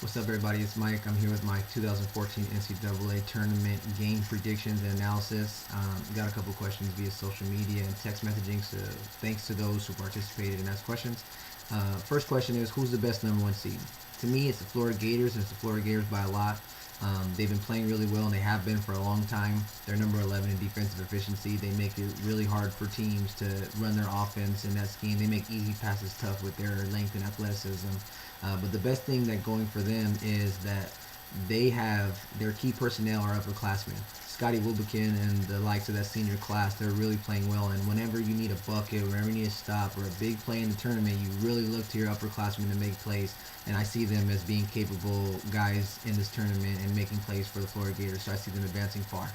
What's up, everybody? It's Mike. I'm here with my 2014 NCAA Tournament game predictions and analysis. Got a couple questions via social media and text messaging, so thanks to those who participated and asked questions. First question is, who's the best number one seed? To me, it's the Florida Gators, and it's the Florida Gators by a lot. They've been playing really well, and they have been for a long time. They're number 11 in defensive efficiency. They make it really hard for teams to run their offense in that scheme. They make easy passes tough with their length and athleticism. But the best thing that going for them is that they have their key personnel are upperclassmen. Scotty Wilbekin and the likes of that senior class, they're really playing well. And whenever you need a bucket, whenever you need a stop or a big play in the tournament, you really look to your upperclassmen to make plays. And I see them as being capable guys in this tournament and making plays for the Florida Gators. So I see them advancing far.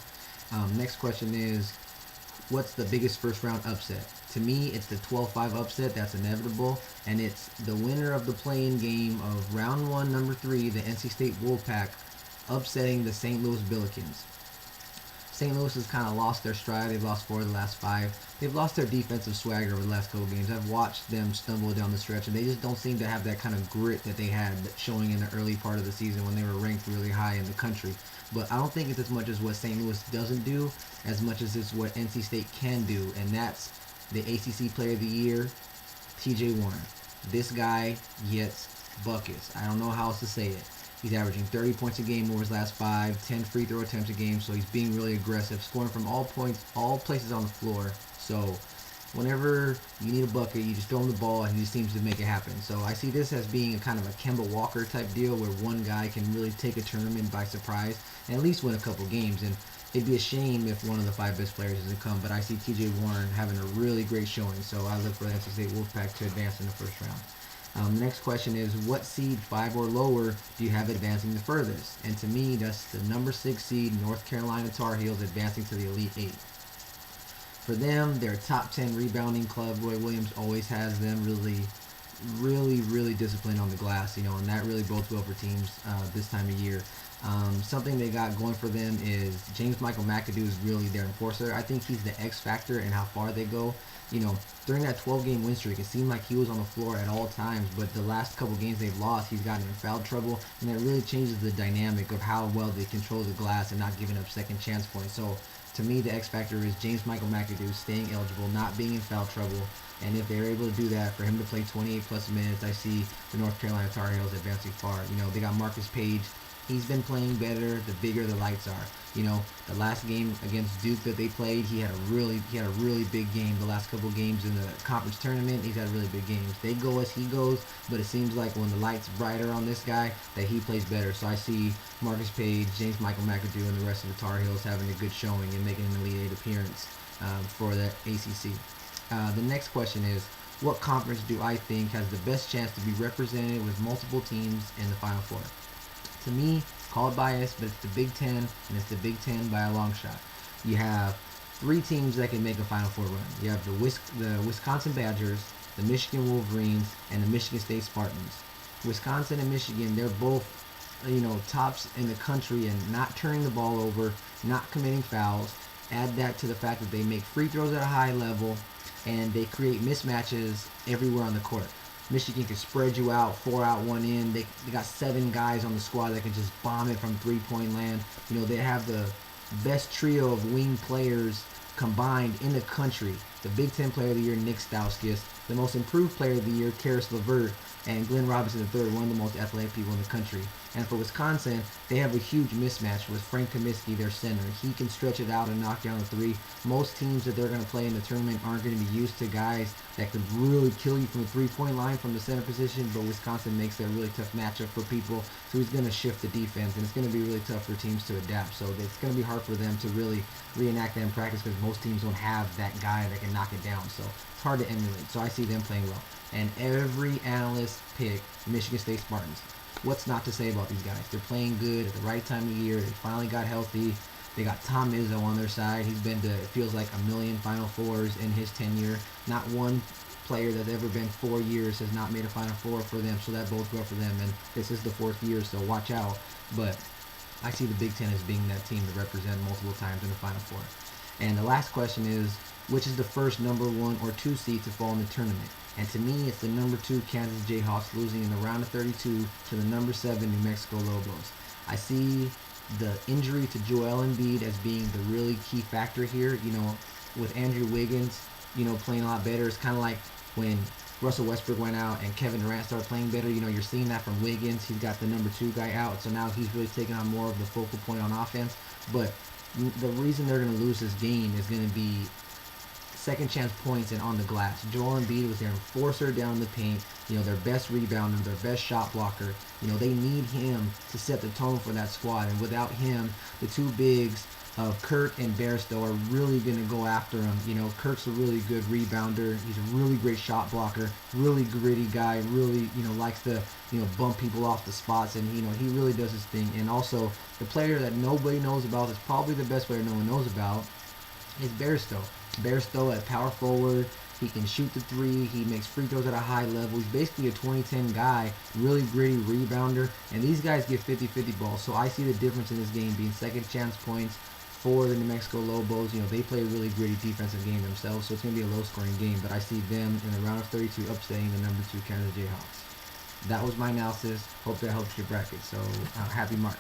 Next question is, what's the biggest first round upset? To me, it's the 12-5 upset. That's inevitable, and it's the winner of the play-in game of round one, number 3, the NC State Wolfpack, upsetting the St. Louis Billikens. St. Louis has kind of lost their stride. They've lost 4 of the last 5. They've lost their defensive swagger over the last couple games. I've watched them stumble down the stretch, and they just don't seem to have that kind of grit that they had showing in the early part of the season when they were ranked really high in the country. But I don't think it's as much as what St. Louis doesn't do, as much as it's what NC State can do, and that's the ACC Player of the Year, TJ Warren. This guy gets buckets. I don't know how else to say it. He's averaging 30 points a game over his last 5, 10 free throw attempts a game, so he's being really aggressive, scoring from all points, all places on the floor. So whenever you need a bucket, you just throw him the ball, and he just seems to make it happen. So I see this as being a kind of a Kemba Walker type deal where one guy can really take a tournament by surprise and at least win a couple games. And it'd be a shame if one of the 5 best players doesn't come, but I see TJ Warren having a really great showing, so I look for the NC State Wolfpack to advance in the first round. The next question is, what seed, 5 or lower, do you have advancing the furthest? And to me, that's the number 6 seed, North Carolina Tar Heels, advancing to the Elite 8. For them, they're a top 10 rebounding club. Roy Williams always has them really disciplined on the glass, and that really bodes well for teams this time of year. Something they got going for them is James Michael McAdoo is really their enforcer. I think he's the X factor in how far they go. During that 12-game win streak, it seemed like he was on the floor at all times, but the last couple games they've lost, he's gotten in foul trouble, and it really changes the dynamic of how well they control the glass and not giving up second chance points. So to me, the X factor is James Michael McAdoo staying eligible, not being in foul trouble, and if they're able to do that, for him to play 28 plus minutes, I see the North Carolina Tar Heels advancing far. They got Marcus Page. He's been playing better the bigger the lights are. The last game against Duke that they played, he had a really big game. The last couple games in the conference tournament, he's had really big games. They go as he goes, but it seems like when the light's brighter on this guy, that he plays better. So I see Marcus Page, James Michael McAdoo, and the rest of the Tar Heels having a good showing and making an Elite 8 appearance for the ACC. The next question is, what conference do I think has the best chance to be represented with multiple teams in the Final Four? To me, call it bias, but it's the Big Ten, and it's the Big Ten by a long shot. You have 3 teams that can make a Final Four run. You have the Wisconsin Badgers, the Michigan Wolverines, and the Michigan State Spartans. Wisconsin and Michigan, they're both, tops in the country and not turning the ball over, not committing fouls. Add that to the fact that they make free throws at a high level, and they create mismatches everywhere on the court. Michigan can spread you out, 4 out, 1 in. They got 7 guys on the squad that can just bomb it from three-point land. They have the best trio of wing players combined in the country. The Big Ten Player of the Year, Nick Stauskas. The most improved Player of the Year, Karis LeVert. And Glenn Robinson III, one of the most athletic people in the country. And for Wisconsin, they have a huge mismatch with Frank Kaminsky, their center. He can stretch it out and knock down a 3. Most teams that they're going to play in the tournament aren't going to be used to guys that could really kill you from the three-point line from the center position, but Wisconsin makes that a really tough matchup for people, so he's going to shift the defense, and it's going to be really tough for teams to adapt. So it's going to be hard for them to really reenact that in practice because most teams don't have that guy that can knock it down. So it's hard to emulate. So I see them playing well. And every analyst picked Michigan State Spartans. What's not to say about these guys? They're playing good at the right time of year. They finally got healthy. They got Tom Izzo on their side. He's been to, it feels like, a million Final Fours in his tenure. Not one player that's ever been 4 years has not made a Final Four for them, so that bodes well for them. And this is the 4th year, so watch out. But I see the Big Ten as being that team to represent multiple times in the Final Four. And the last question is, which is the first number 1 or 2 seed to fall in the tournament. And to me, it's the number 2 Kansas Jayhawks losing in the round of 32 to the number 7 New Mexico Lobos. I see the injury to Joel Embiid as being the really key factor here. With Andrew Wiggins, playing a lot better. It's kind of like when Russell Westbrook went out and Kevin Durant started playing better. You're seeing that from Wiggins. He's got the number 2 guy out, so now he's really taking on more of the focal point on offense. But the reason they're going to lose this game is going to be second chance points and on the glass. Joel Embiid was their enforcer down in the paint, their best rebounder, their best shot blocker. They need him to set the tone for that squad, and without him, the two bigs of Kurt and Bairstow are really going to go after him. Kurt's a really good rebounder. He's a really great shot blocker, really gritty guy, really, likes to, bump people off the spots, and, he really does his thing. And also, the player that nobody knows about, is probably the best player no one knows about, is Bairstow. Bairstow at power forward, he can shoot the three, he makes free throws at a high level. He's basically a 2010 guy, really gritty rebounder, and these guys get 50-50 balls. So I see the difference in this game being second chance points for the New Mexico Lobos. They play a really gritty defensive game themselves, so it's going to be a low-scoring game, but I see them in the round of 32 upsetting the number 2 Kansas Jayhawks. That was my analysis. Hope that helps your bracket, so happy March.